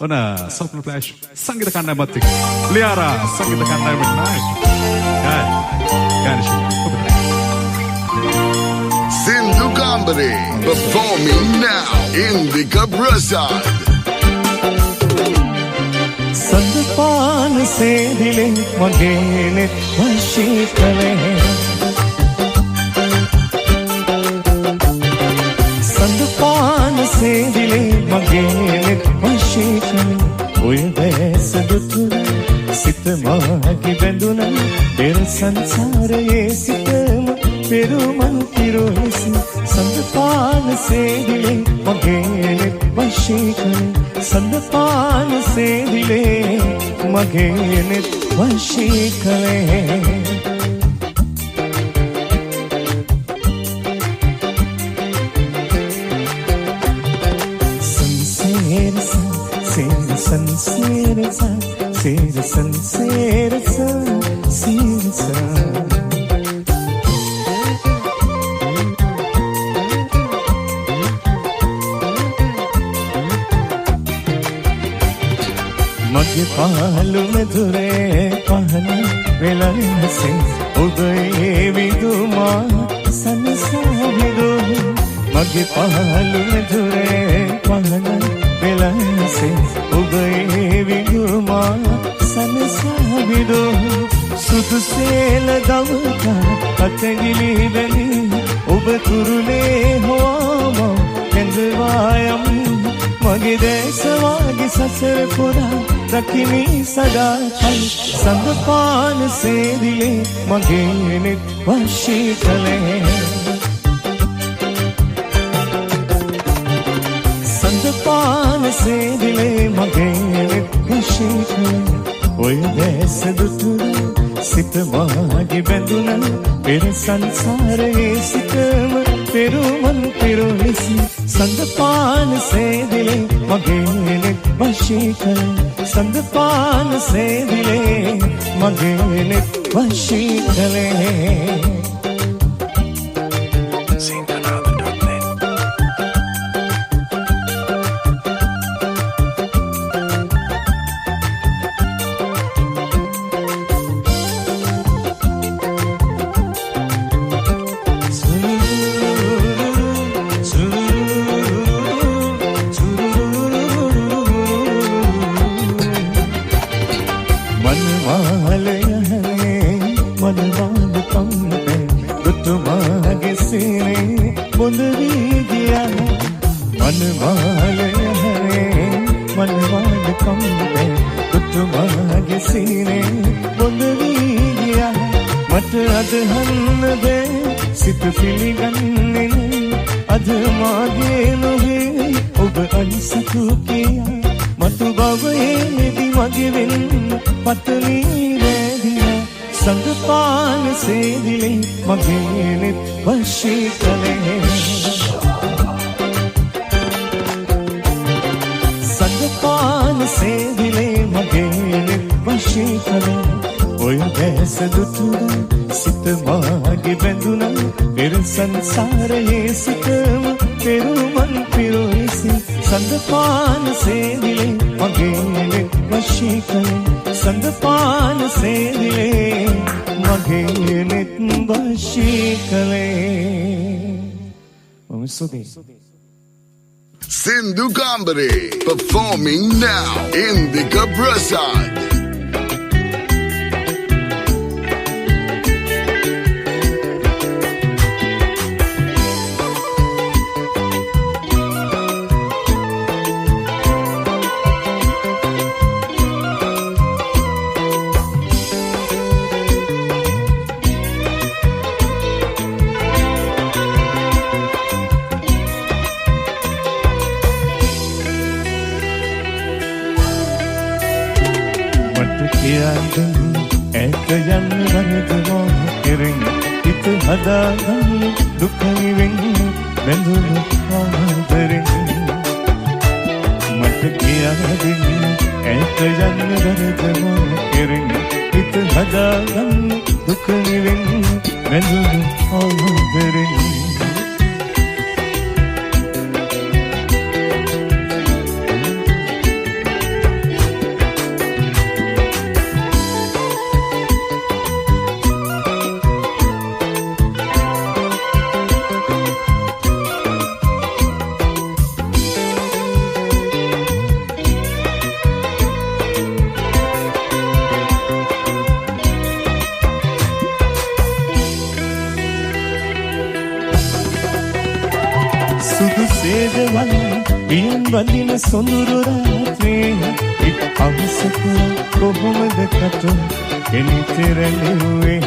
ඔන සොප්න flash සංගීත කණ්ඩායමත් එක්ක ලියාරා සංගීත කණ්ඩායමට Sindhu Gambare performing now Indika Prasad. संदपान से दिले मगेने वशी कले संदपान से दिले मगेने वशी कले ओए वैस दुतुर सित मागी बंदुना तेर संसार ये सितम पेरुमन पिरोसी संदपान से दिले मगेने वशी कले संदपान से दिले मगेने वशी कले संसेर सा सेर संसेर सा सेर संसेर सा सेर सा मगे पालू में धुरे पहना वेला से उदय विदुमा संसा विदु मगे पालू में धुरे पहना वेला से उदय विदुमा संसा विदु सुध सेल दवका पतंगिली बनी उब तुरुले हुआ केंद्रवायम मगे देशवागी ससर पुरा रखिनी सदा चल संदपान से दिले मगेने वशी कले संदपान से दिले मगेने वशी कले ओए देश दुतुर सित मागी बंदुना पेर संसार ये सितम पेरुमन पिरोसी संदपान से दिले मगेने वशी कले संदपान से दिले मगेने वशी कले सित फिली गन्ने अध मागे लोहे उब अनसतु किया मतु बाबे दी मगे विन पतली रे दिया संदपान से दिले मगेने वशी कले संदपान से दिले मगेने वशी कले ओए वैस दुतुरा सित मागी बंदुना पेर संसार ये सितम पेरुमन पिरोसी संदपान से दिले मगेने वशी कले संदपान से दिले मगेने वशी कले Sindhu Gambare performing now Indika Prasad. ऐक जन वरद मोह किरण इत हदागन दुखनि वें बंधुन आदरिन मत किया दिन ऐक जन वरद मोह किरण इत हदागन दुखनि वें बंधुन आदरिन වඳින සොඳුරු රාත්‍රියේ එක් අවසක කොහොමද කට එනිතරලුවේ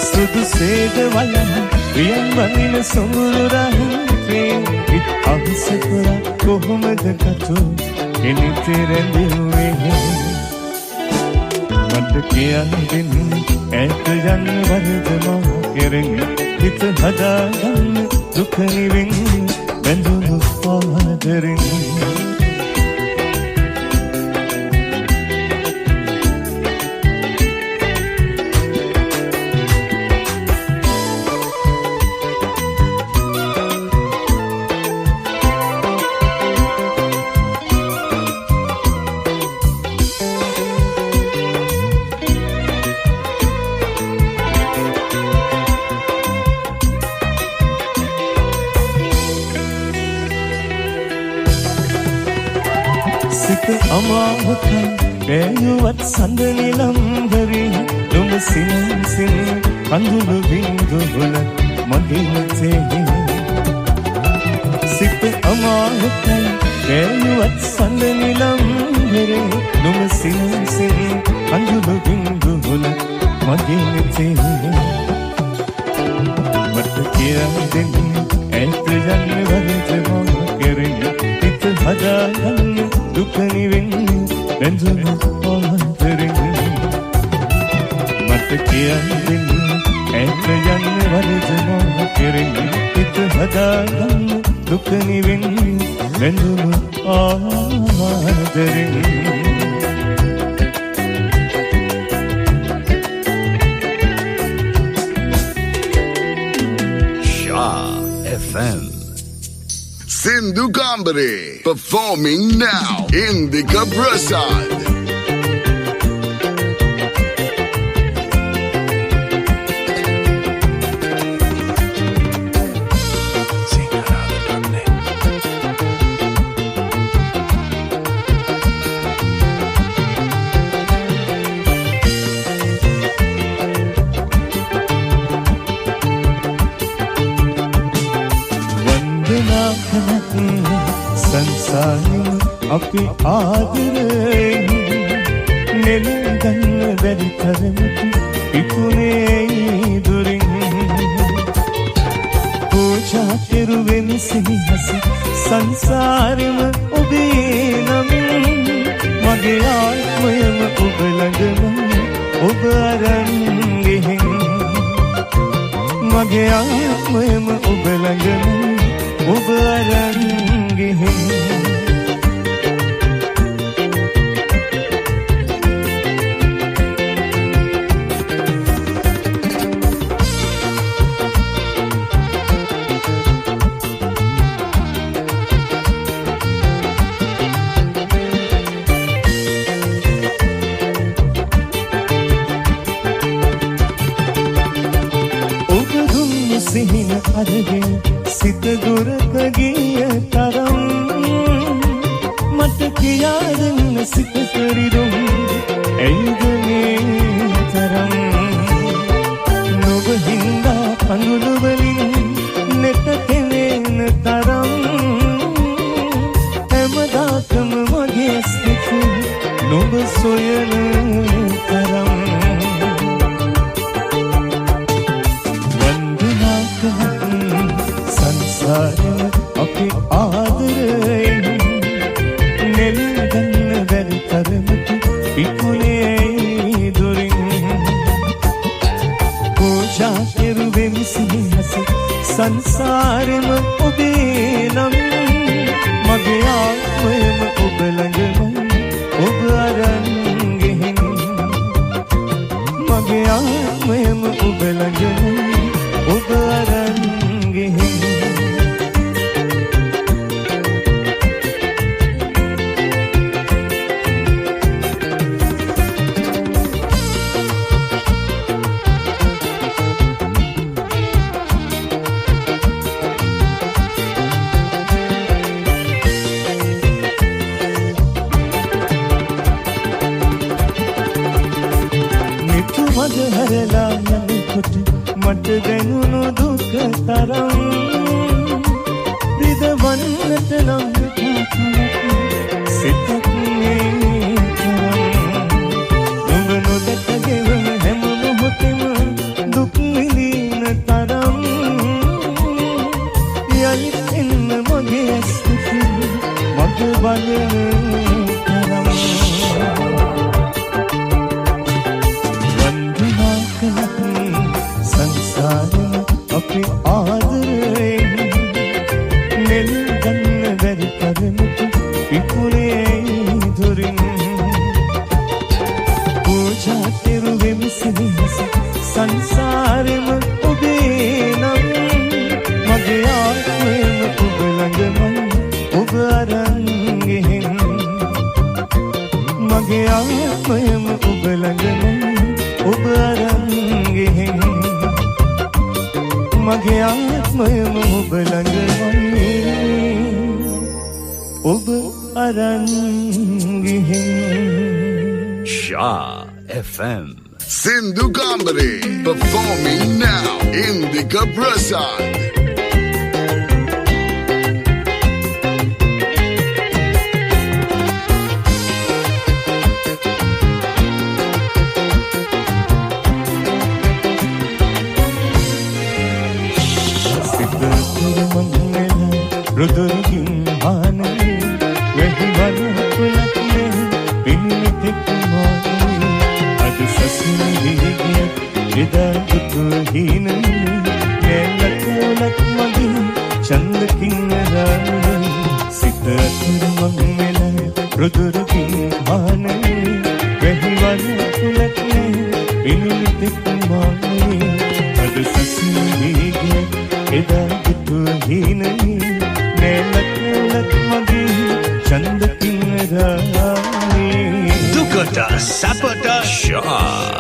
සුදු සේද වලන ප්‍රියන් වඳින සොඳුරු රාත්‍රියේ එක් අවසක කොහොමද කට එනිතරලුවේ මට කියන්න ඇත යන්න වරද මා කෙරෙන් හිත හදාගන්න දුක නිවෙන් බැඳුණු ආදරෙන් අමාවකයි බෑයුවත් සඳ නිලම්බරේ නුඹ සිනසින් කඳුළු බින්දුවල මගේ මතේ සිත අමාවකයි බෑයුවත් සඳ නිලම්බරේ නුඹ සිනසින් කඳුළු බින්දුවල මගේ මතේ මට කියන්න ඇත යන්න වරද මම කෙරෙන් හිත හදාගන්න දුක නිවෙන් බැඳුණු ආදරෙන් මට කියන්න ඇත යන්න වරද මම කෙරෙන් හිත හදාගන්න දුක නිවෙන් බැඳුණු ආදරෙන් Sindhu Gambare performing now in the Prasad. අපි ආදරේ නෙලගන්න බැරි තරමට ඉක්ුණේ දුරින් පූජා කෙරුවෙමි සිහිහස සංසාරෙම ඔබේ නමින් මගේ ආත්මයම ඔබ ළඟම ඔබ අරන් ගෙහින් මගේ ආත්මයම ඔබ ළඟම ඔබ අරන් ගෙහින් සිහින අරගෙන සිත දුරක ගිය තරම් මට කියා දෙන්න සිත පරිදුම් ඇයිද මේ තරම් නොබ හින්දා කඳුළු වලින් නෙත කෙලෙන තරම් හැමදාකම මගේ සිත නොබ සොයන තරම් අපි ආදරේ නෙලගන්න බැරි තරමට ඉක්ුණේ දුරින් පූජා කෙරුවෙමි සිහිහස සංසාරෙම ඔබේ නම් මගේ ආත්මයම ඔබ ළඟම ඔබ අරන් ගෙහින් මගේ ආත්මයම ඔබ ළඟම ඔබ අරන් ගෙහින් හරලා යනකොට මට දැනුණු දුක තරම් රිදවන්නට නම් සිතක් මේ නුඹ නොදැක ගෙවන හැම මොහොතෙම දුක් විඳින තරම් යලිත් එන්න මගේ ඇස් දෙකෙන් මග බලන තරම් වන්දනා කළත් සංසාරෙම අපි ආදරයෙන් නෙල් ගන්න බැරි තරමට විපුලේ දුරින් පූජා කෙරුවෙමි සිහිනස සංසාරෙම ඔබේ නම් මගේ ආත්මයම ඔබ ළඟමයි ඔබ අරන් ගෙහෙන් මගේ ආත්මයම ඔබ ළඟමයි ඔබ අරන් ගෙහෙන් මගේ ආත්මයම ඔබ ළඟමයි ඔබ අරන් ගෙහෙන් Shah FM. Sindhu Gambare performing now in the Prasad. රුදුරුකින් ආනේ වෙහිවල කුලක්නේ පින්නිතෙක් මොනේ අද සසිනේ එදා දුතු හිනේ නැලකලක් මගේ චන්දකින් රානේ සිත අතුරුමං වෙලා රුදුරුකින් ආනේ වෙහිවල කුලක්නේ පින්නිතෙක් මොනේ අද සසිනේ එදා දුතු හිනේ Dukata Sapata Shah.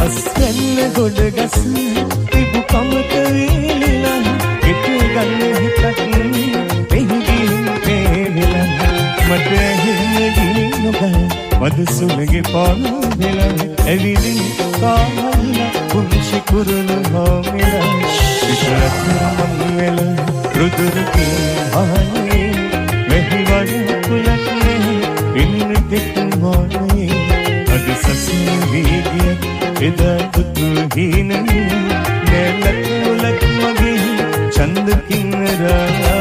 අස්වැන්න ගොඩ ගස තිබු කමක වේලලා ගෙට ගන්න හිතක් මට හින්නදී නොබෑ මද සුළගේ පාවෙලා ඇවිදින් කාමල්ලා පුංචි කුරුළු හාමිලා සිතක් මං වෙලා රුදුරුකින් ආනේ මෙහිවල කුලක් නේ පින්නිතෙක් මොනේ අද සසිනේ වීගිය එදා දුතු හිනේ නැලක් කුලක් මගේ චන්දකින් රානේ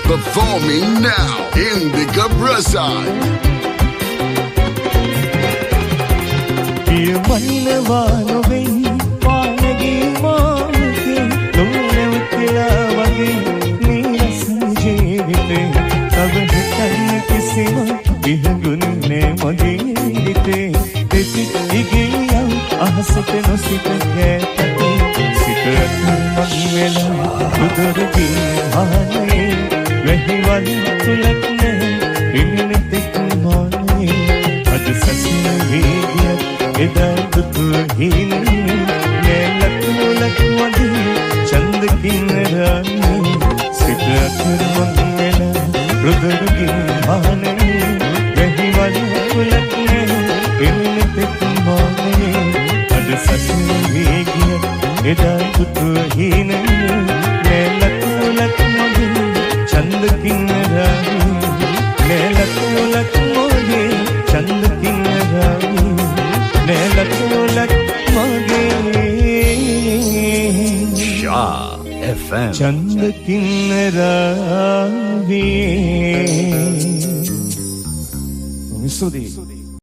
Performing now in the Prasad. Piya manava novei paanagi maanke nunevtila wage neerasan jeevite tab hitanne kisima bihangunne mage hite teti igiliya ahasate nosita gaate sita man vela udurugi aane වෙහිවල තුලක් නේ පින්නිතෙක් මොනේ අද සසිනේ වීගිය එදා දුතු හිනේ නැලක් මුලක් වගේ චන්දකින් රානේ සිත අතුරුමං වෙලා රුදුරුකින් ආනේ වෙහිවල තුලක් නේ පින්නිතෙක් මොනේ අද සසිනේ වීගිය එදා දුතු හිනේ නැලක් මුලක් වගේ चंदकिन रानी नेलक मुलक मोगे चंदकिन रानी नेलक मुलक मोगे Shah FM. चंदकिन रानी मिसुदी